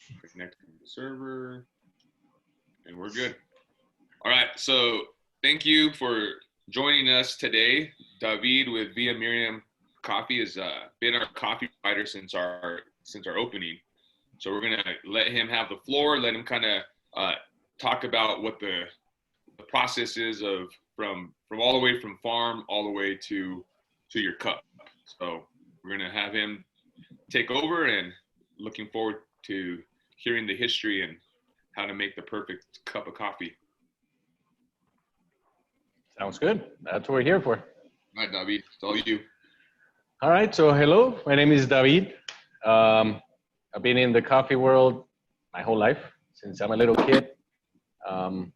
Connecting the server, and we're good. All right. So thank you for joining us today. David with Villa Myrium Coffee has been our coffee provider since our opening. So we're gonna let him have the floor. Let him kind of talk about what the process is of from all the way from farm all the way to your cup. So we're gonna have him take over, and looking forward to hearing the history and how to make the perfect cup of coffee. Sounds good. That's what we're here for. All right, David, it's all you. All right. So hello, my name is David. I've been in the coffee world my whole life since I'm a little kid. Um,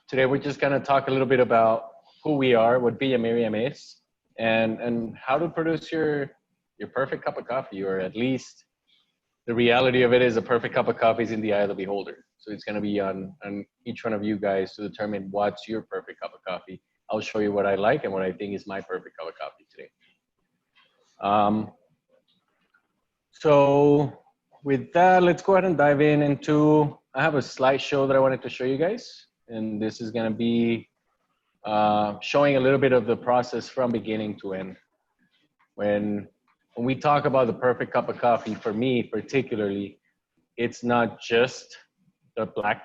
Today we're just gonna talk a little bit about who we are, what Villa Myriam is, and how to produce your perfect cup of coffee, or at least the reality of it is a perfect cup of coffee is in the eye of the beholder. So it's gonna be on each one of you guys to determine what's your perfect cup of coffee. I'll show you what I like and what I think is my perfect cup of coffee today. Um, so with that, let's go ahead and dive into, I have a slideshow that I wanted to show you guys. And this is gonna be showing a little bit of the process from beginning to end. When we talk about the perfect cup of coffee, for me particularly, it's not just the black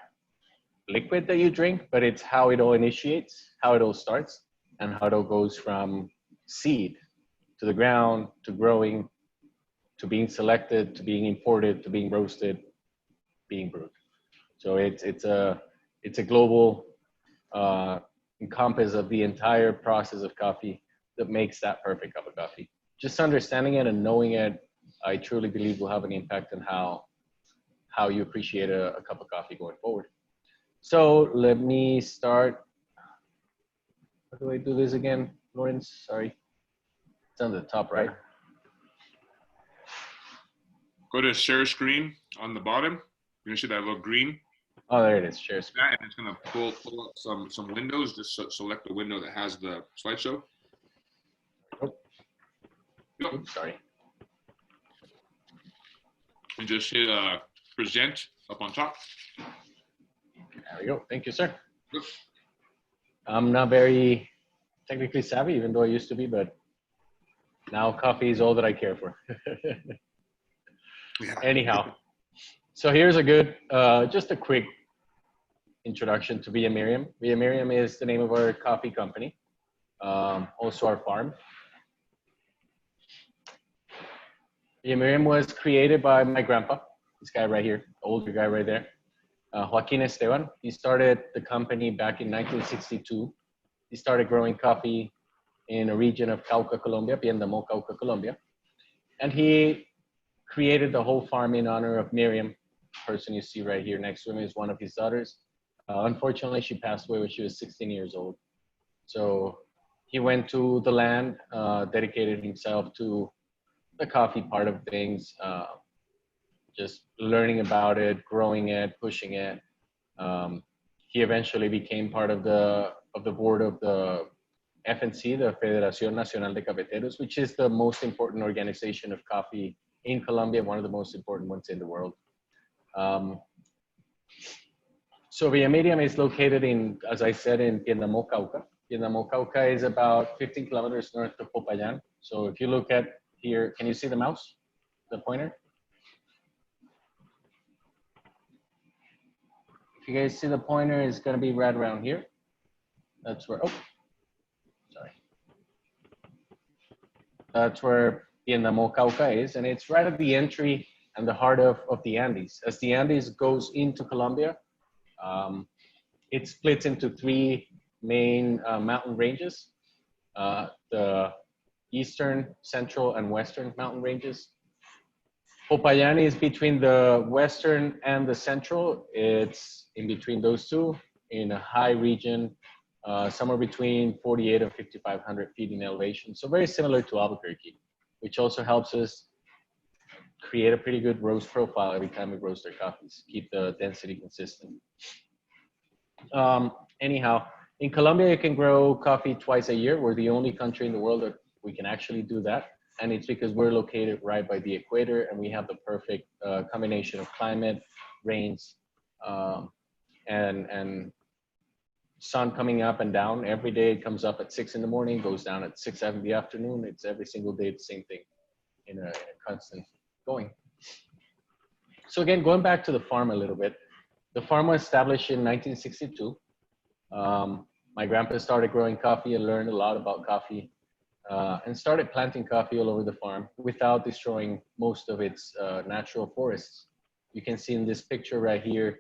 liquid that you drink, but it's how it all initiates, how it all starts, and how it all goes from seed to the ground, to growing, to being selected, to being imported, to being roasted, being brewed. So it's a global encompass of the entire process of coffee that makes that perfect cup of coffee. Just understanding it and knowing it, I truly believe will have an impact on how you appreciate a cup of coffee going forward. So let me start. How do I do this again, Lawrence? Sorry. It's on the top right. Go to share screen on the bottom. You're gonna see that little green. Oh, there it is. Share screen. And it's gonna pull up some windows. Just select the window that has the slideshow. Oh. Yep. Oops, sorry. And just hit present up on top. There we go. Thank you, sir. Yep. I'm not very technically savvy, even though I used to be, but now coffee is all that I care for. Yeah. Anyhow, so here's a good, just a quick introduction to Villa Myriam. Villa Myriam is the name of our coffee company, also our farm. Villa Myriam was created by my grandpa, this guy right here, the older guy right there, Joaquin Esteban. He started the company back in 1962. He started growing coffee in a region of Cauca, Colombia, Piendamó, Cauca, Colombia. And he created the whole farm in honor of Myriam. The person you see right here next to him is one of his daughters. Unfortunately, she passed away when she was 16 years old. So he went to the land, dedicated himself to the coffee part of things, just learning about it, growing it, pushing it. He eventually became part of the board of the FNC, the Federación Nacional de Cafeteros, which is the most important organization of coffee in Colombia, one of the most important ones in the world. So Villa Myriam is located in, as I said, in Piendamó, Cauca. Piendamó, Cauca is about 15 kilometers north of Popayán. So if you look at here, can you see the mouse, the pointer? If you guys see the pointer, it's gonna be right around here. That's where, oh, sorry. That's where Piendamó, Cauca is, and it's right at the entry and the heart of the Andes. As the Andes goes into Colombia, it splits into three main mountain ranges, the eastern, central, and western mountain ranges. Popayán is between the western and the central. It's in between those two in a high region, somewhere between 48 and 5,500 feet in elevation. So very similar to Albuquerque, which also helps us create a pretty good roast profile every time we roast our coffees, keep the density consistent. Anyhow, in Colombia, you can grow coffee twice a year. We're the only country in the world that we can actually do that. and it's because we're located right by the equator, and we have the perfect combination of climate, rains, um, and sun coming up and down every day. It comes up at 6 in the morning, goes down at 6, 7 in the afternoon. It's every single day the same thing in a constant going. So again, going back to the farm a little bit, the farm was established in 1962. My grandpa started growing coffee and learned a lot about coffee, and started planting coffee all over the farm without destroying most of its natural forests. You can see in this picture right here,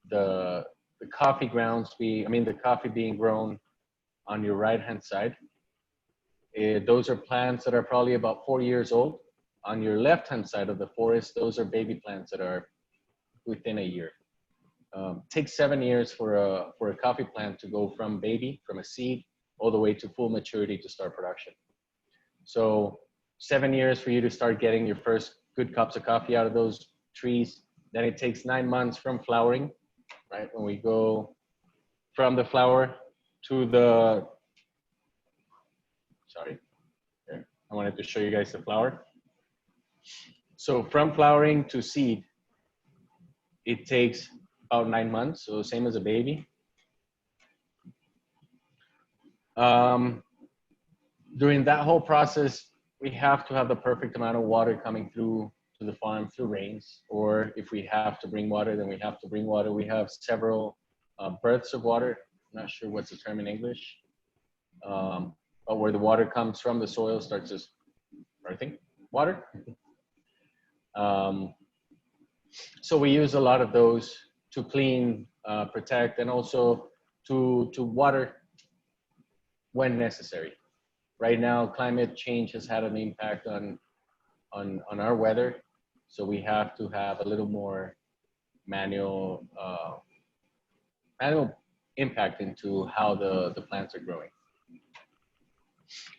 the coffee grounds the coffee being grown on your right-hand side. Those are plants that are probably about 4 years old. On your left-hand side of the forest, those are baby plants that are within a year. Takes 7 years for a coffee plant to go from a seed, all the way to full maturity to start production. So 7 years for you to start getting your first good cups of coffee out of those trees. Then it takes 9 months from flowering, right? When we go from the flower to the, sorry, here. I wanted to show you guys the flower. So from flowering to seed, it takes about 9 months, so same as a baby. During that whole process, we have to have the perfect amount of water coming through to the farm through rains, or if we have to bring water, then we have to bring water. We have several births of water. I'm not sure what's the term in English, but where the water comes from the soil starts just birthing water. So we use a lot of those to clean, protect, and also to water when necessary. Right now, climate change has had an impact on our weather, so we have to have a little more manual impact into how the plants are growing.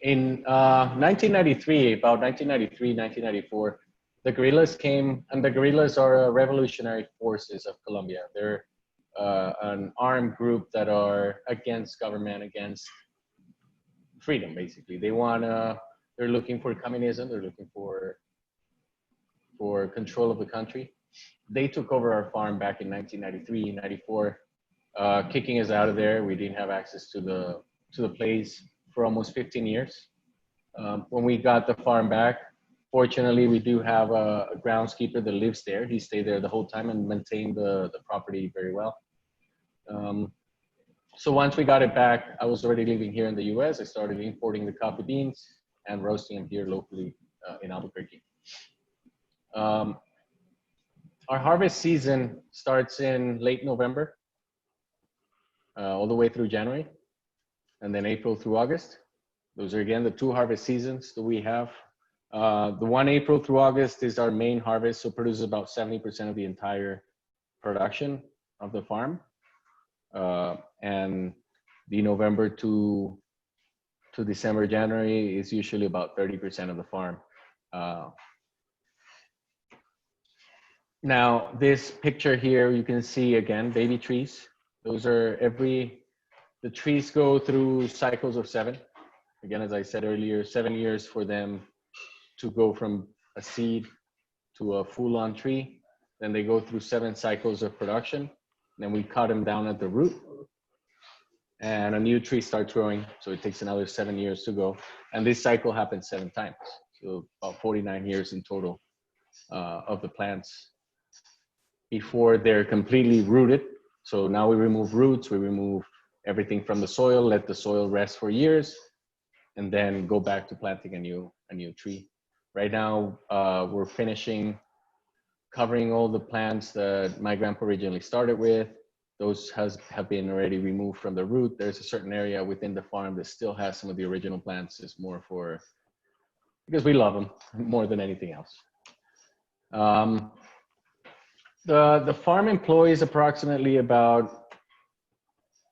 In 1993, about 1993, 1994, the guerrillas came, and the guerrillas are revolutionary forces of Colombia. They're an armed group that are against government, against freedom, basically. They're looking for communism. They're looking for control of the country. They took over our farm back in 1993, 94, kicking us out of there. We didn't have access to the place for almost 15 years. When we got the farm back, fortunately, we do have a groundskeeper that lives there. He stayed there the whole time and maintained the property very well. So once we got it back, I was already living here in the US. I started importing the coffee beans and roasting them here locally in Albuquerque. Our harvest season starts in late November, all the way through January, and then April through August. Those are, again, the 2 harvest seasons that we have. The one April through August is our main harvest, so produces about 70% of the entire production of the farm. And the November to December, January is usually about 30% of the farm. Now, this picture here, you can see, again, baby trees. Those are the trees go through cycles of 7. Again, as I said earlier, 7 years for them to go from a seed to a full-on tree. Then they go through 7 cycles of production. Then we cut them down at the root, and a new tree starts growing. So it takes another 7 years to go. And this cycle happens 7 times. So about 49 years in total of the plants before they're completely rooted. So now we remove roots, we remove everything from the soil, let the soil rest for years, and then go back to planting a new tree. Right now, we're finishing covering all the plants that my grandpa originally started with. Those have been already removed from the root. There's a certain area within the farm that still has some of the original plants. It's more because we love them more than anything else. The farm employs approximately about,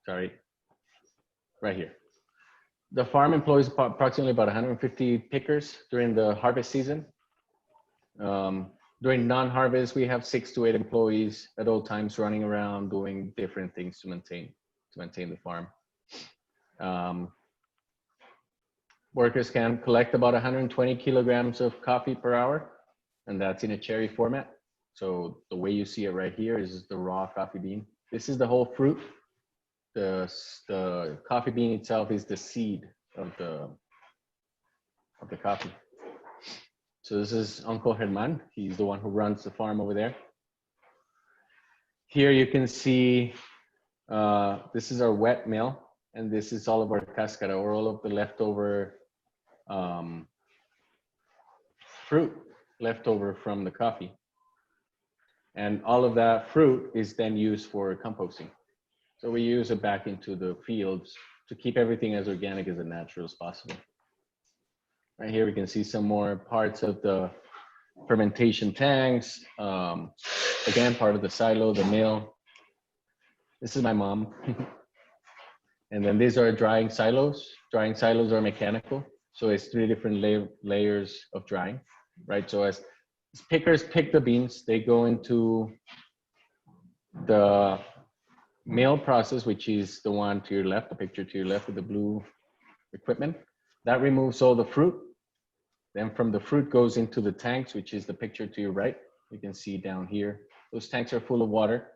right here. The farm employs approximately about 150 pickers during the harvest season. During non-harvest, we have 6 to 8 employees at all times running around doing different things to maintain the farm. Workers can collect about 120 kilograms of coffee per hour, and that's in a cherry format. So the way you see it right here is the raw coffee bean. This is the whole fruit. The coffee bean itself is the seed of the coffee. So this is Uncle Herman. He's the one who runs the farm over there. Here you can see this is our wet mill, and this is all of our cascara, or all of the leftover fruit left over from the coffee. And all of that fruit is then used for composting. So we use it back into the fields to keep everything as organic as natural as possible. Right here we can see some more parts of the fermentation tanks. Again, part of the silo, the mill. This is my mom. And then these are drying silos. Drying silos are mechanical. So it's 3 different layers of drying, right? So as pickers pick the beans, they go into the mill process, which is the one to your left, the picture to your left with the blue equipment. That removes all the fruit. Then from the fruit goes into the tanks, which is the picture to your right. You can see down here. Those tanks are full of water.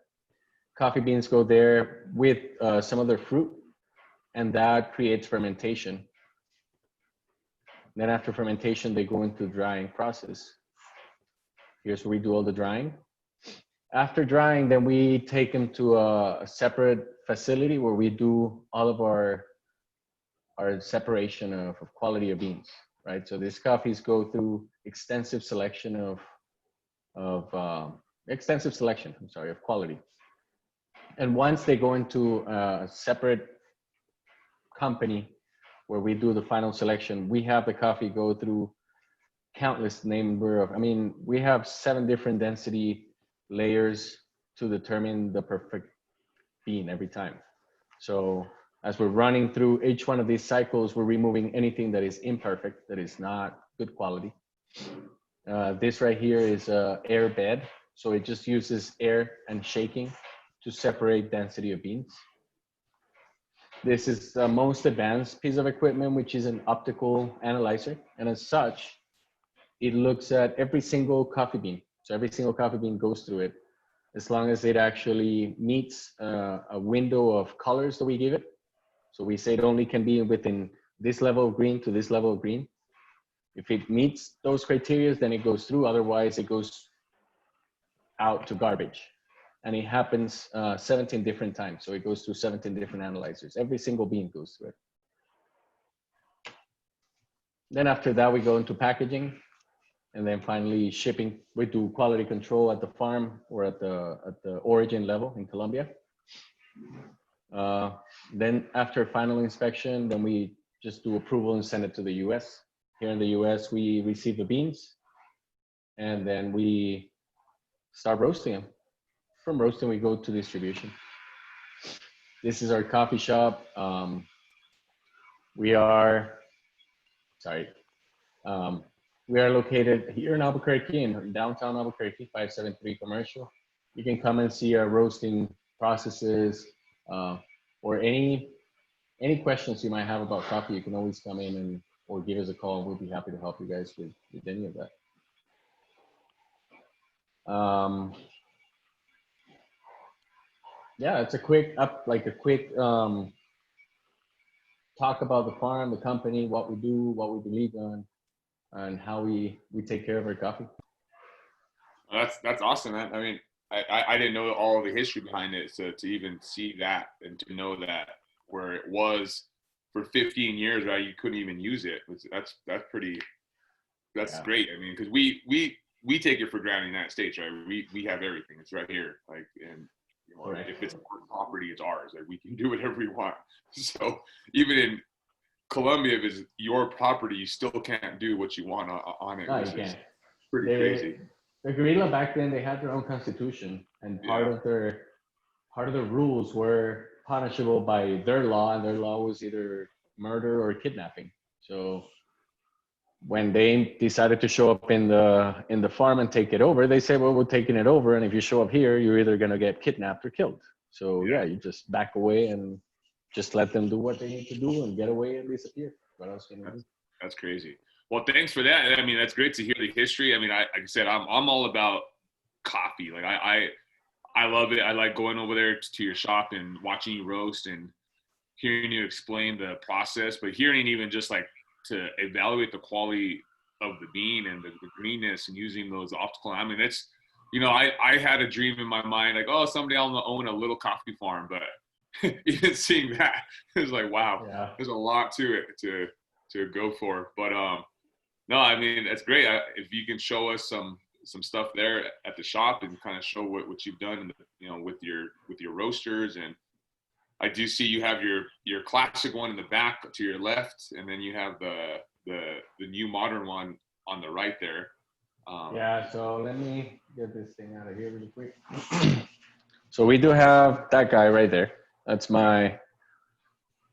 Coffee beans go there with some of their fruit, and that creates fermentation. Then after fermentation, they go into the drying process. Here's where we do all the drying. After drying, then we take them to a separate facility where we do all of our separation of quality of beans, right? So these coffees go through extensive selection of quality. And once they go into a separate company where we do the final selection, we have the coffee go through countless number of, we have 7 different density layers to determine the perfect bean every time. So as we're running through each one of these cycles, we're removing anything that is imperfect, that is not good quality. This right here is a air bed. So it just uses air and shaking to separate density of beans. This is the most advanced piece of equipment, which is an optical analyzer. And as such, it looks at every single coffee bean. So every single coffee bean goes through it, as long as it actually meets a window of colors that we give it. So we say it only can be within this level of green to this level of green. If it meets those criteria, then it goes through. Otherwise, it goes out to garbage. And it happens 17 different times. So it goes through 17 different analyzers. Every single bean goes through it. Then after that, we go into packaging. And then finally shipping. We do quality control at the farm or at the origin level in Colombia. Then after final inspection, then we just do approval and send it to the US. Here in the US, we receive the beans, and then we start roasting them. From roasting, we go to distribution. This is our coffee shop. We are located here in Albuquerque, in downtown Albuquerque, 573 Commercial. You can come and see our roasting processes, or any questions you might have about coffee. You can always come in or give us a call. We'll be happy to help you guys with any of that. Yeah, it's a quick talk about the farm, the company, what we do, what we believe in, and how we take care of our coffee. That's awesome, man. I didn't know all of the history behind it, so to even see that and to know that where it was for 15 years, right, you couldn't even use it. That's great. Because we take it for granted in the United States, right? We have everything. It's right here, like, and right. If it's our property, it's ours. Like, we can do whatever we want. So even in Colombia, if it's your property, you still can't do what you want on it. No, you can't. Pretty crazy. The guerrilla back then, they had their own constitution, and part of their rules were punishable by their law, and their law was either murder or kidnapping. So when they decided to show up in the farm and take it over, they said, well, we're taking it over, and if you show up here, you're either going to get kidnapped or killed. So you just back away and just let them do what they need to do and get away and disappear. What else can you do? That's crazy. Well, thanks for that. I mean, that's great to hear the history. I mean, like I said, I'm all about coffee. Like I love it. I like going over there to your shop and watching you roast and hearing you explain the process, but hearing even just like to evaluate the quality of the bean and the greenness and using those optical. I mean, it's, I had a dream in my mind, like, oh, someday I'll own a little coffee farm, but even seeing that, it was like, wow, Yeah. there's a lot to it to go for. But no, I mean, that's great. If you can show us some stuff there at the shop and kind of show what you've done, with your roasters. And I do see you have your classic one in the back to your left, and then you have the new modern one on the right there. Yeah, so let me get this thing out of here really quick. So we do have that guy right there. That's my,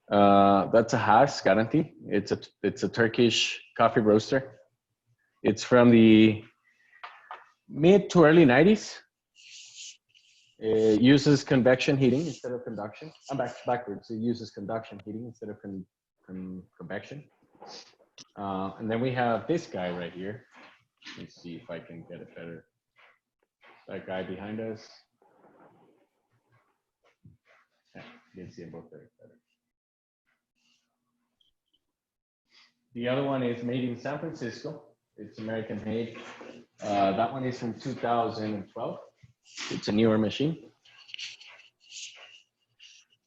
that's a Haas guarantee. It's a Turkish coffee roaster. It's from the mid to early 90s. It uses convection heating instead of conduction. I'm backwards. It uses conduction heating instead of convection. And then we have this guy right here. Let's see if I can get it better. That guy behind us. Yeah, you can see them both better. The other one is made in San Francisco. It's American made. That one is from 2012. It's a newer machine.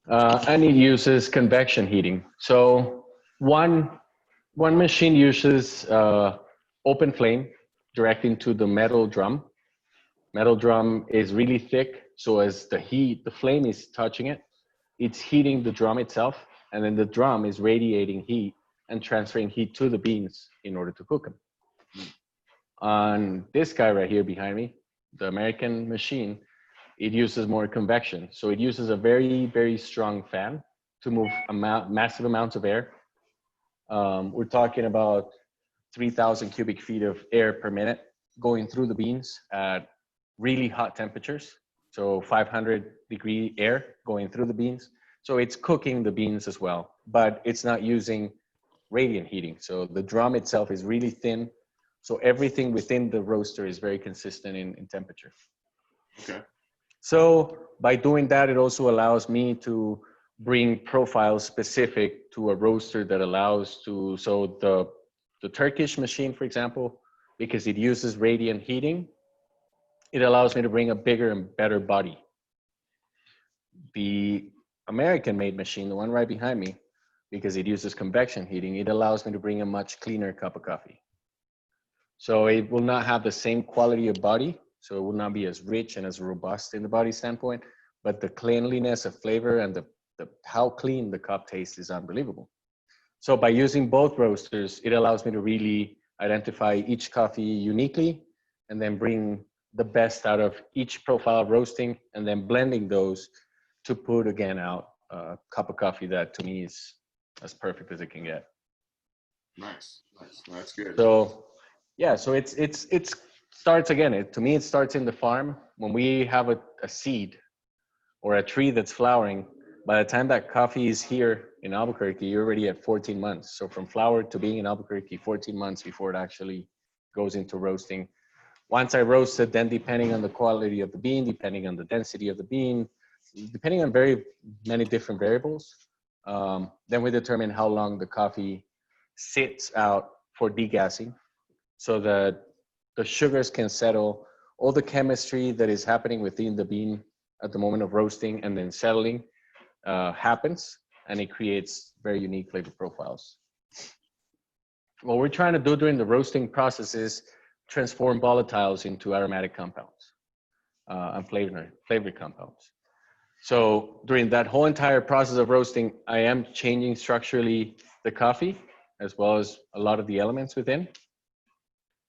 And it uses convection heating. So one machine uses open flame direct into the metal drum. Metal drum is really thick, so as the flame is touching it, it's heating the drum itself, and then the drum is radiating heat and transferring heat to the beans in order to cook them. On this guy right here behind me, the American machine, it uses more convection. So it uses a very, very strong fan to move massive amounts of air. We're talking about 3,000 cubic feet of air per minute going through the beans at really hot temperatures. So 500-degree air going through the beans. So it's cooking the beans as well, but it's not using radiant heating. So the drum itself is really thin. So everything within the roaster is very consistent in temperature. Okay. So by doing that, it also allows me to bring profiles specific to a roaster that allows to, so the Turkish machine, for example, because it uses radiant heating, it allows me to bring a bigger and better body. The American made machine, the one right behind me, because it uses convection heating, it allows me to bring a much cleaner cup of coffee. So it will not have the same quality of body. So it will not be as rich and as robust in the body standpoint, but the cleanliness of flavor and the how clean the cup tastes is unbelievable. So by using both roasters, it allows me to really identify each coffee uniquely and then bring the best out of each profile of roasting and then blending those to put again out a cup of coffee that to me is as perfect as it can get. Nice. That's good. So yeah, so it starts again. To me, it starts in the farm. When we have a seed or a tree that's flowering, by the time that coffee is here in Albuquerque, you're already at 14 months. So from flower to being in Albuquerque, 14 months before it actually goes into roasting. Once I roast it, then depending on the quality of the bean, depending on the density of the bean, depending on very many different variables, then we determine how long the coffee sits out for degassing so that the sugars can settle. All the chemistry that is happening within the bean at the moment of roasting and then settling happens, and it creates very unique flavor profiles. What we're trying to do during the roasting process is transform volatiles into aromatic compounds and flavor compounds. So during that whole entire process of roasting, I am changing structurally the coffee as well as a lot of the elements within.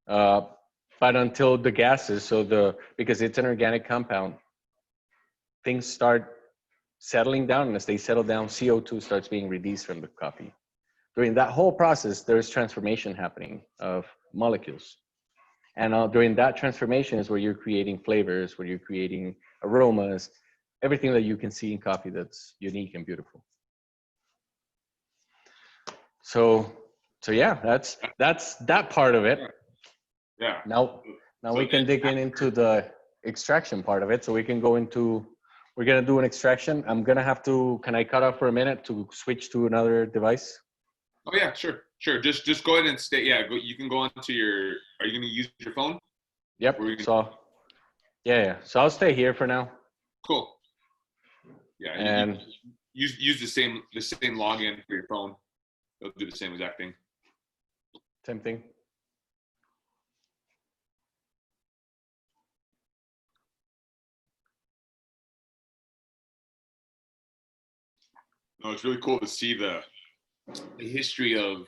But until the gases, because it's an organic compound, things start settling down, and as they settle down, CO2 starts being released from the coffee. During that whole process, there's transformation happening of molecules. And during that transformation is where you're creating flavors, where you're creating aromas, everything that you can see in coffee that's unique and beautiful. So So yeah, that's that part of it. Yeah. Now So we can then dig into the extraction part of it. So we can go into, we're gonna do an extraction. I'm gonna have to, can I cut off for a minute to switch to another device? Oh yeah, sure. Just go ahead and stay. Yeah, you can go onto your. Are you going to use your phone? Yep. So yeah. So I'll stay here for now. Cool. Yeah, And you use the same login for your phone. It'll do the same exact thing. same thing. No, it's really cool to see the history of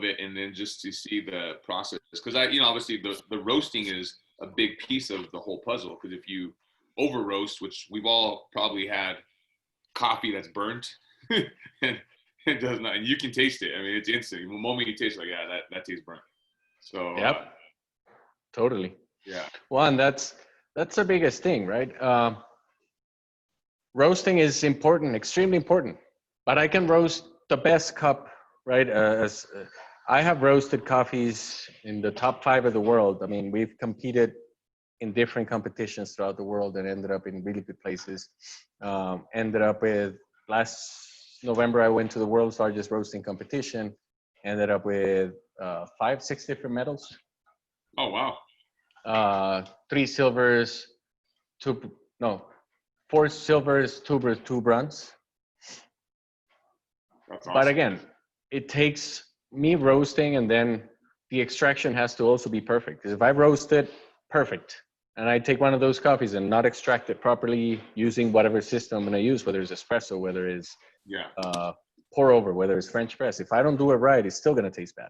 it, and then just to see the process. Because obviously the roasting is a big piece of the whole puzzle. Because if you over roast, which we've all probably had coffee that's burnt, and it does not, and you can taste it. I mean, it's instant. The moment you taste it, like, yeah, that tastes burnt. So Yep. Totally. yeah. Well, and that's the biggest thing, right? Roasting is important, extremely important. But I can roast the best cup, right? I have roasted coffees in the top 5 of the world. I mean, we've competed in different competitions throughout the world and ended up in really good places. Ended up with, last November, I went to the world's largest roasting competition. Ended up with 5, 6 different medals. Oh wow. 3 silvers, 4 silvers, 2 bronze. That's awesome. But again, it takes me roasting, and then the extraction has to also be perfect. Because if I roast it perfect, and I take one of those coffees and not extract it properly using whatever system I'm going to use, whether it's espresso, whether it's pour over, whether it's French press, if I don't do it right, it's still going to taste bad.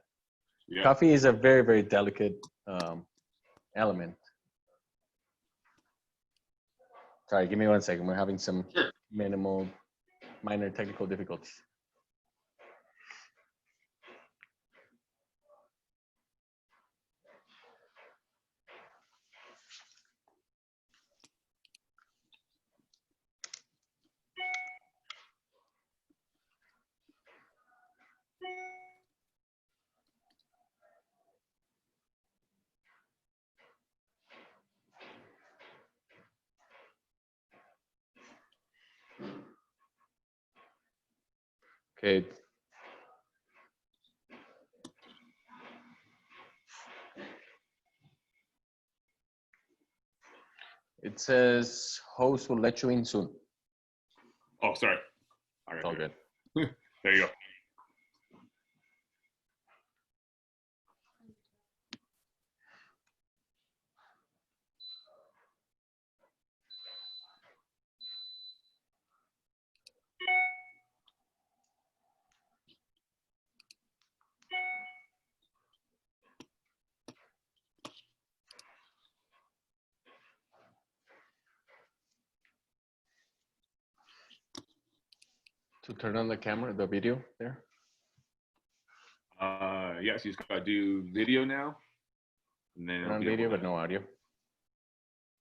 Yeah. Coffee is a very, very delicate element. Sorry, give me 1 second. We're having some minor technical difficulties. Okay. It says host will let you in soon. Oh, sorry. It's all good. There you go. To turn on the camera, the video there? Yes, he's got to do video now. And then turn on video, but no audio.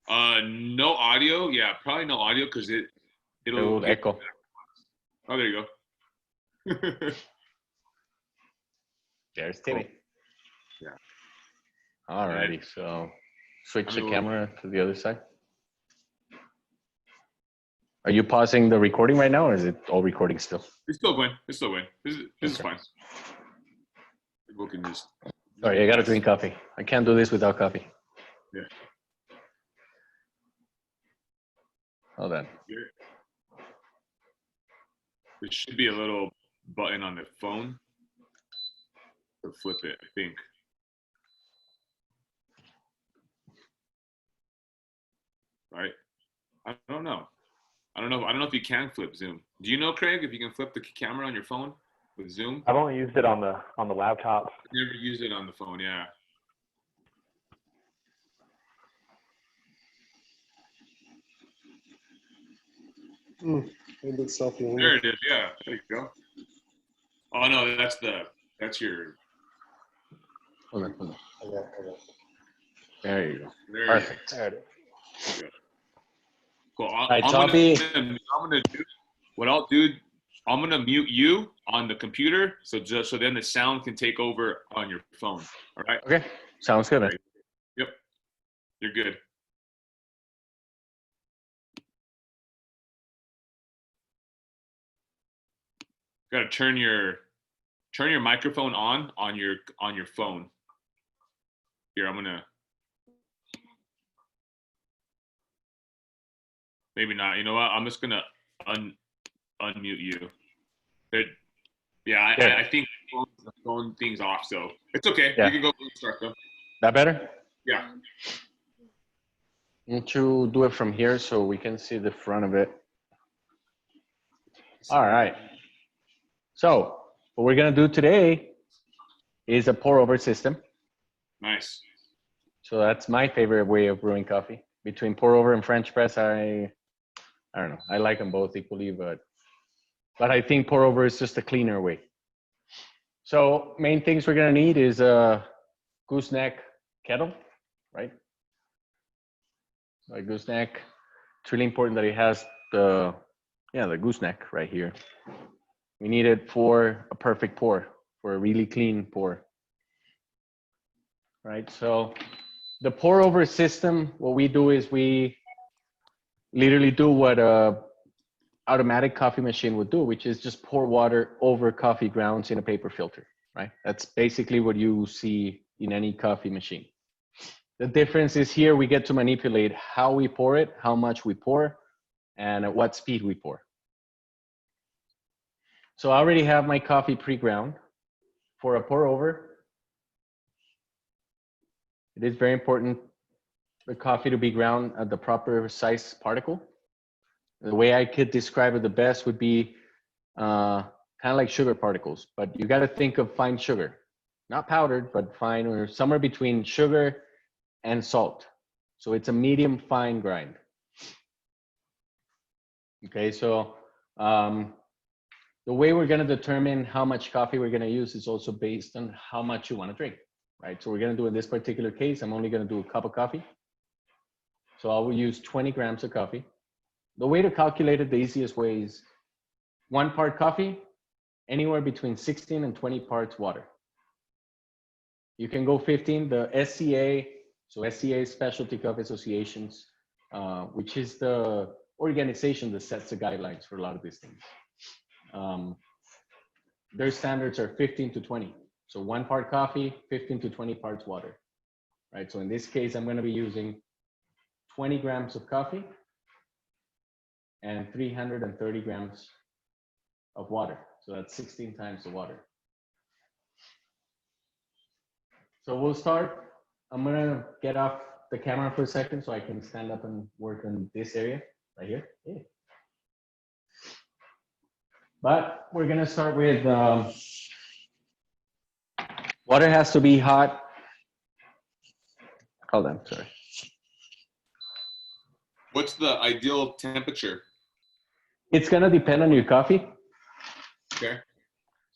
No audio. Yeah, probably no audio because it'll echo. Oh, there you go. There's Timmy. Cool. Yeah. Alrighty, so switch the camera to the other side. Are you pausing the recording right now, or is it all recording still? It's still going. This is fine. People can just. Sorry, I gotta drink coffee. I can't do this without coffee. Yeah. Hold on. There should be a little button on the phone to flip it, I think. Right? I don't know. I don't know if you can flip Zoom. Do you know, Craig, if you can flip the camera on your phone with Zoom? I've only used it on the laptop. I've never used it on the phone, yeah. There it is, yeah. There you go. Oh no, that's your. Hold on. There you go. There Perfect. There it is. Cool. I'm gonna do what I'll do. I'm gonna mute you on the computer, so then the sound can take over on your phone. All right. Okay, sounds good, man. Yep. You're good. Got to turn your microphone on your phone. Here, I'm gonna. Maybe not. You know what? I'm just gonna unmute you. But yeah, I think the phone thing's off, so it's okay. Yeah. You can go start though. That better? Yeah. Won't you do it from here so we can see the front of it? All right. So what we're gonna do today is a pour over system. Nice. So that's my favorite way of brewing coffee. Between pour over and French press, I don't know. I like them both equally, but I think pour over is just a cleaner way. So main things we're gonna need is a gooseneck kettle, right? A gooseneck. It's really important that it has the gooseneck right here. We need it for a perfect pour, for a really clean pour. Right, so the pour over system, what we do is we literally do what a automatic coffee machine would do, which is just pour water over coffee grounds in a paper filter, right? That's basically what you see in any coffee machine. The difference is here we get to manipulate how we pour it, how much we pour, and at what speed we pour. So I already have my coffee pre-ground. For a pour over, it is very important the coffee to be ground at the proper size particle. The way I could describe it the best would be kind of like sugar particles, but you got to think of fine sugar, not powdered, but fine, or somewhere between sugar and salt. So it's a medium fine grind. Okay, so the way we're going to determine how much coffee we're going to use is also based on how much you want to drink, right? So we're going to do in this particular case, I'm only going to do a cup of coffee. So I will use 20 grams of coffee. The way to calculate it, the easiest way is 1 part coffee, anywhere between 16 and 20 parts water. You can go 15. The SCA, so SCA is Specialty Coffee Associations, which is the organization that sets the guidelines for a lot of these things. Their standards are 15 to 20. So 1 part coffee, 15 to 20 parts water, right? So in this case, I'm going to be using 20 grams of coffee and 330 grams of water. So that's 16 times the water. So we'll start. I'm gonna get off the camera for a second so I can stand up and work on this area right here. Yeah. But we're gonna start with water has to be hot. Hold on, sorry. What's the ideal temperature? It's gonna depend on your coffee. Okay.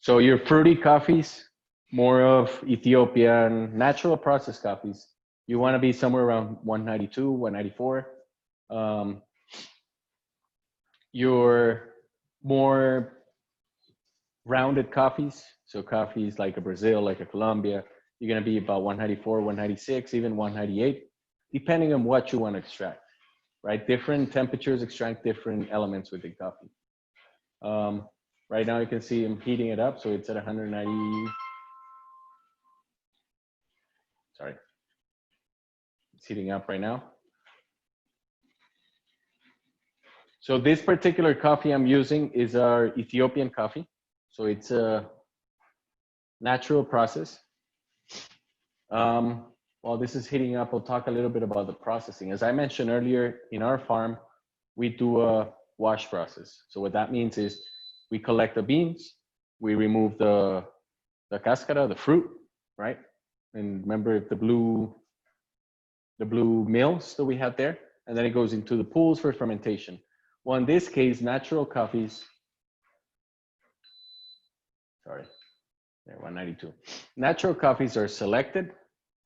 So your fruity coffees, more of Ethiopian natural processed coffees, you want to be somewhere around 192, 194. Your more rounded coffees, so coffees like a Brazil, like a Colombia, you're going to be about 194, 196, even 198, depending on what you want to extract, right? Different temperatures extract different elements within coffee. Right now you can see I'm heating it up, so it's at 190. Sorry, it's heating up right now. So this particular coffee I'm using is our Ethiopian coffee. So it's a natural process. While this is heating up, I'll talk a little bit about the processing. As I mentioned earlier, in our farm, we do a wash process. So what that means is we collect the beans, we remove the cascara, the fruit, right? And remember the blue mills that we have there, and then it goes into the pools for fermentation. Well, in this case, natural coffees, sorry, 192. Natural coffees are selected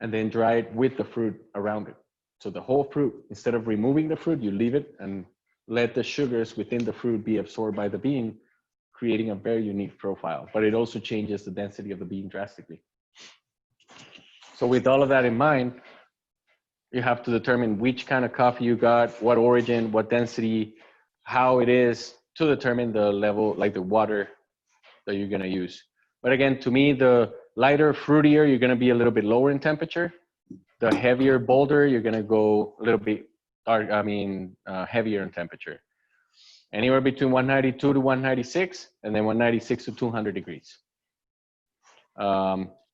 and then dried with the fruit around it. So the whole fruit, instead of removing the fruit, you leave it and let the sugars within the fruit be absorbed by the bean, creating a very unique profile, but it also changes the density of the bean drastically. So with all of that in mind, you have to determine which kind of coffee you got, what origin, what density, how it is, to determine the level, like the water that you're gonna use. But again, to me, the lighter, fruitier, you're gonna be a little bit lower in temperature. The heavier, bolder, you're gonna go a little bit dark, heavier in temperature. Anywhere between 192 to 196, and then 196 to 200 degrees.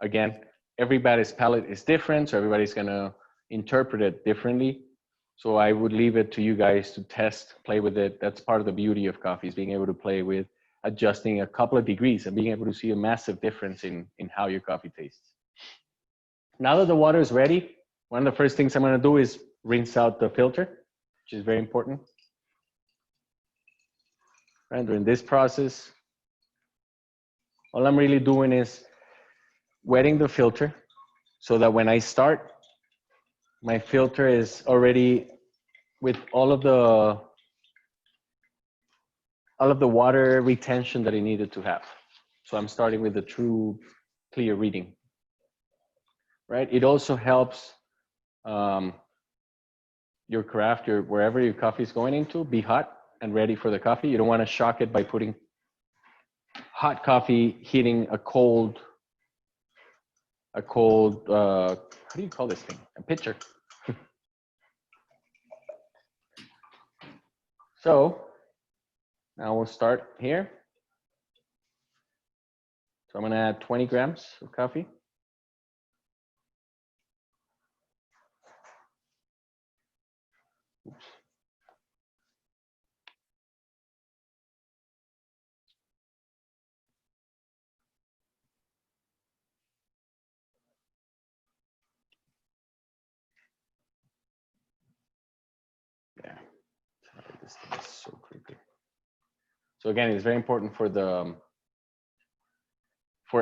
Again, everybody's palate is different, so everybody's gonna interpret it differently. So I would leave it to you guys to test, play with it. That's part of the beauty of coffee, is being able to play with adjusting a couple of degrees and being able to see a massive difference in how your coffee tastes. Now that the water is ready, one of the first things I'm gonna do is rinse out the filter, which is very important. And during this process, all I'm really doing is wetting the filter so that when I start, my filter is already with all of the water retention that it needed to have. So I'm starting with a true clear reading, right? It also helps your craft, wherever your coffee is going into, be hot and ready for the coffee. You don't want to shock it by putting hot coffee hitting a cold, how do you call this thing? A pitcher. So now we'll start here. So I'm gonna add 20 grams of coffee. Oops. Yeah, this thing is so creepy. So again, it's very important for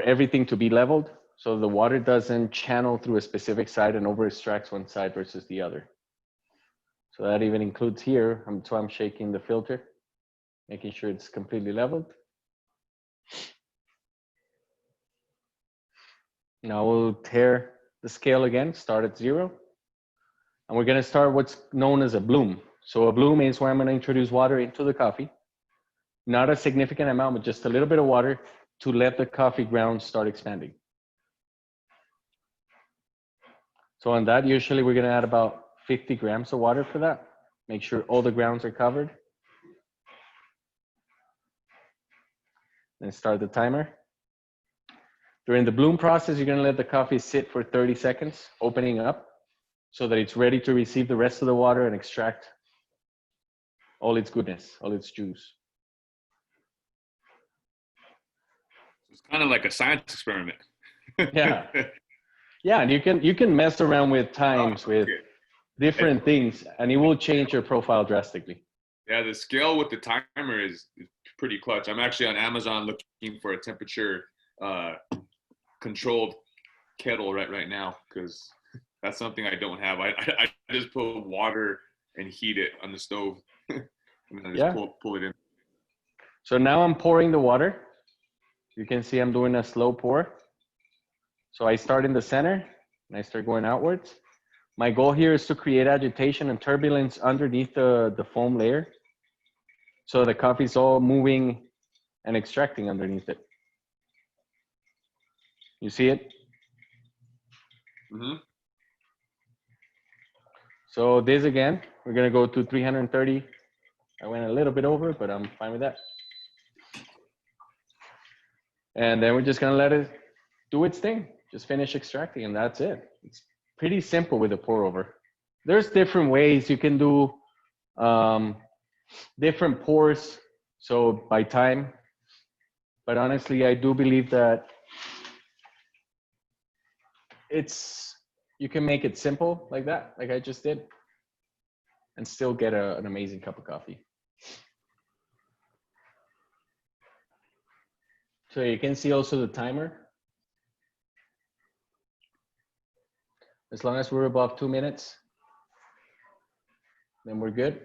everything to be leveled, so the water doesn't channel through a specific side and over extracts one side versus the other. So that even includes here. So I'm shaking the filter, making sure it's completely leveled. Now we'll tear the scale again, start at 0. And we're gonna start what's known as a bloom. So a bloom is where I'm gonna introduce water into the coffee. Not a significant amount, but just a little bit of water to let the coffee grounds start expanding. So on that, usually we're gonna add about 50 grams of water for that. Make sure all the grounds are covered. Then start the timer. During the bloom process, you're gonna let the coffee sit for 30 seconds, opening up so that it's ready to receive the rest of the water and extract all its goodness, all its juice. It's kind of like a science experiment. Yeah. Yeah, and you can mess around with times with different things, and it will change your profile drastically. Yeah, the scale with the timer is pretty clutch. I'm actually on Amazon looking for a temperature controlled kettle right now, because that's something I don't have. I just put water and heat it on the stove and then just pull it in. So now I'm pouring the water. You can see I'm doing a slow pour. So I start in the center and I start going outwards. My goal here is to create agitation and turbulence underneath the foam layer, so the coffee is all moving and extracting underneath it. You see it? Mm-hmm. So this again, we're gonna go to 330. I went a little bit over, but I'm fine with that. And then we're just gonna let it do its thing. Just finish extracting, and that's it. It's pretty simple with a pour over. There's different ways you can do different pours, so by time. But honestly, I do believe that you can make it simple like that, like I just did, and still get an amazing cup of coffee. So you can see also the timer. As long as we're above 2 minutes, then we're good.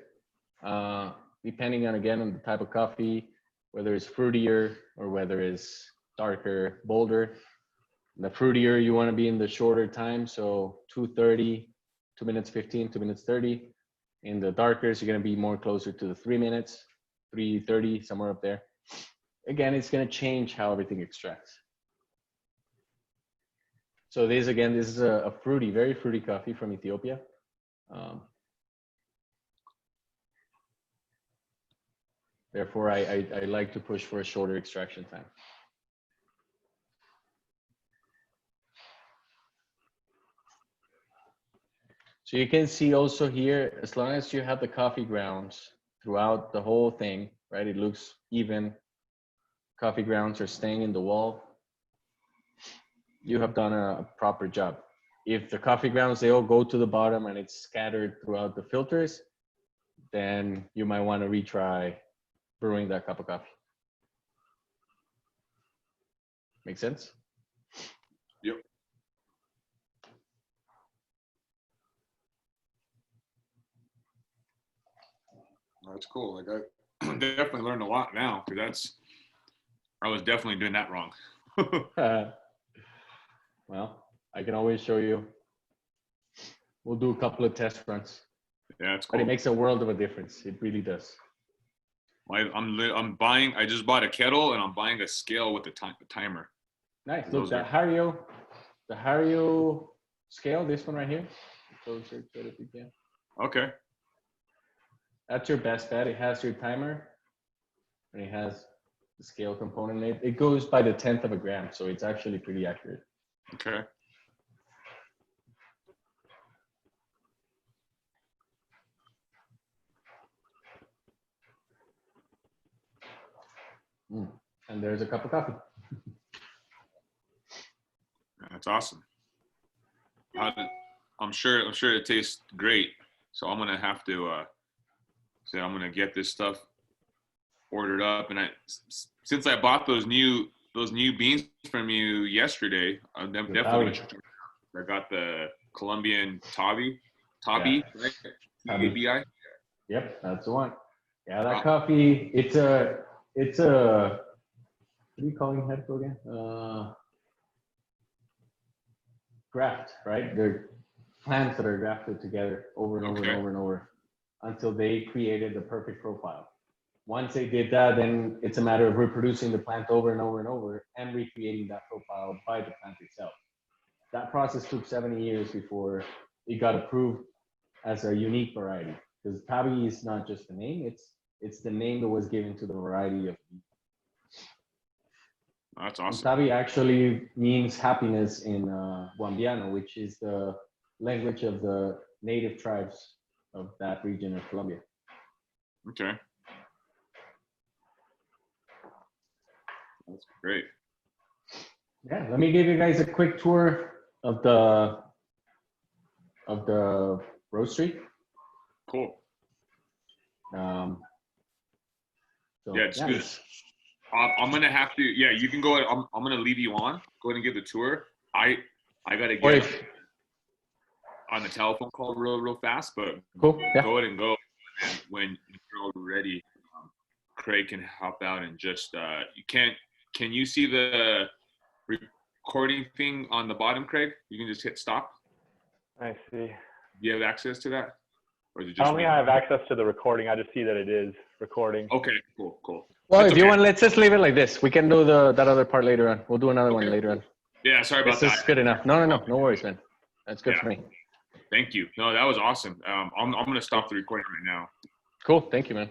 Depending on, again, on the type of coffee, whether it's fruitier or whether it's darker, bolder. The fruitier, you want to be in the shorter time, so 2:30, 2 minutes 15, 2 minutes 30. In the darkers, you're going to be more closer to the 3 minutes, 3:30, somewhere up there. Again, it's going to change how everything extracts. So this is a fruity, very fruity coffee from Ethiopia. Therefore, I like to push for a shorter extraction time. So you can see also here, as long as you have the coffee grounds throughout the whole thing, right? It looks even. Coffee grounds are staying in the wall. You have done a proper job. If the coffee grounds, they all go to the bottom and it's scattered throughout the filters, then you might want to retry brewing that cup of coffee. Make sense? Yep. That's cool. Like I definitely learned a lot now, because I was definitely doing that wrong. Well, I can always show you. We'll do a couple of test runs. Yeah, it's cool. But it makes a world of a difference. It really does. I'm buying. I just bought a kettle and I'm buying a scale with the timer. Nice. Look, the Hario scale. This one right here. Closer to it if you can. Okay. That's your best bet. It has your timer, and it has the scale component in it. It goes by the 10th of a gram, so it's actually pretty accurate. Okay. And there's a cup of coffee. That's awesome. I'm sure it tastes great. So I'm gonna have to say I'm gonna get this stuff ordered up. And since I bought those new beans from you yesterday, I'm definitely gonna check them out. I got the Colombian Tabi, right? Tabi. Yep, that's the one. Yeah, that coffee. It's a. What are you calling headco again? Graft, right? They're plants that are grafted together over and over and over and over until they created the perfect profile. Once they did that, then it's a matter of reproducing the plant over and over and over and recreating that profile by the plant itself. That process took 70 years before it got approved as a unique variety. Because Tabi is not just the name, it's the name that was given to the variety of beans. That's awesome. And Tabi actually means happiness in Guambiano, which is the language of the native tribes of that region of Colombia. Okay. That's great. Yeah, let me give you guys a quick tour of the roastery. Cool. So, yeah, it's good. I'm gonna have to. Yeah, you can go ahead. I'm gonna leave you on. Go ahead and give the tour. I gotta get on the telephone call real fast, but cool. Yeah. Go ahead and go. And when you're all ready, Craig can help out and just Can you see the recording thing on the bottom, Craig? You can just hit stop. I see. Do you have access to that? Or is it just I don't think I have access to the recording. I just see that it is recording. Okay, cool. Well, if you want, let's just leave it like this. We can do that other part later on. We'll do another one later on. Yeah, sorry about that. This is good enough. No worries, man. That's good for me. Thank you. No, that was awesome. I'm going to stop the recording right now. Cool. Thank you, man.